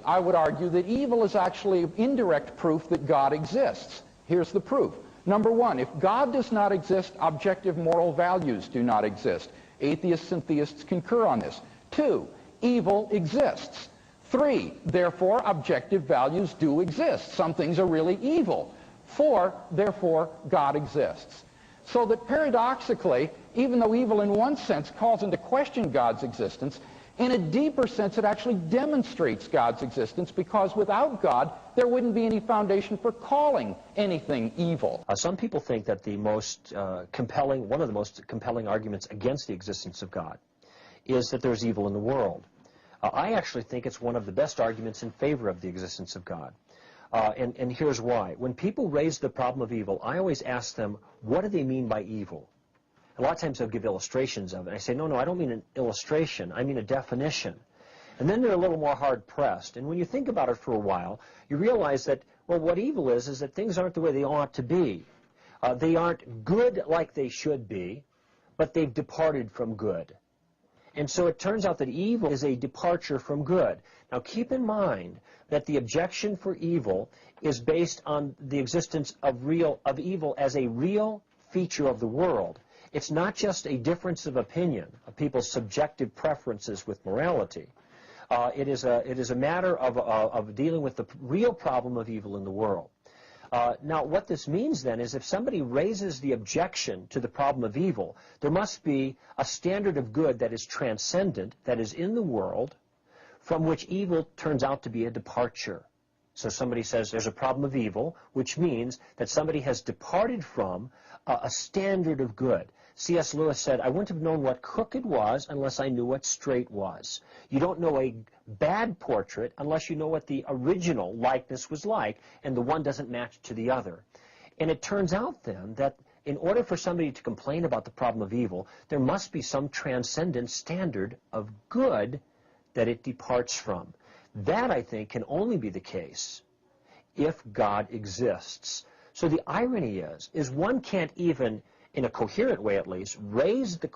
I would argue that evil is actually indirect proof that God exists. Here's the proof. Number one, if God does not exist, objective moral values do not exist. Atheists and theists concur on this. 2, evil exists. 3, therefore, objective values do exist. Some things are really evil. 4, therefore, God exists. So that paradoxically, even though evil in one sense calls into question God's existence, in a deeper sense it actually demonstrates God's existence, because without God there wouldn't be any foundation for calling anything evil. Some people think that the most one of the most compelling arguments against the existence of God is that there's evil in the world. I actually think it's one of the best arguments in favor of the existence of God. And here's why. When people raise the problem of evil, I always ask them, what do they mean by evil? A lot of times they'll give illustrations of it. And I say, no, I don't mean an illustration. I mean a definition. And then they're a little more hard-pressed. And when you think about it for a while, you realize that, well, what evil is that things aren't the way they ought to be. They aren't good like they should be, but they've departed from good. And so it turns out that evil is a departure from good. Now keep in mind that the objection for evil is based on the existence of evil as a real feature of the world. It's not just a difference of opinion of people's subjective preferences with morality. It is a matter of dealing with the real problem of evil in the world. Now, what this means then is if somebody raises the objection to the problem of evil, there must be a standard of good that is transcendent, that is in the world, from which evil turns out to be a departure. So somebody says there's a problem of evil, which means that somebody has departed from a standard of good. C.S. Lewis said, I wouldn't have known what crooked was unless I knew what straight was. You don't know a bad portrait unless you know what the original likeness was like, and the one doesn't match to the other. And it turns out then that in order for somebody to complain about the problem of evil, there must be some transcendent standard of good that it departs from. That, I think, can only be the case if God exists. So the irony is one can't even, in a coherent way at least, raise the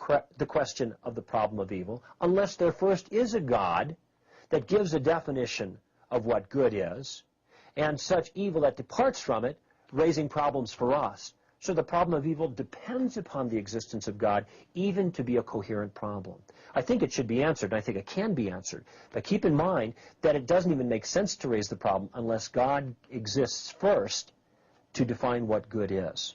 question of the problem of evil unless there first is a God that gives a definition of what good is, and such evil that departs from it, raising problems for us. So the problem of evil depends upon the existence of God even to be a coherent problem. I think it should be answered, and I think it can be answered. But keep in mind that it doesn't even make sense to raise the problem unless God exists first to define what good is.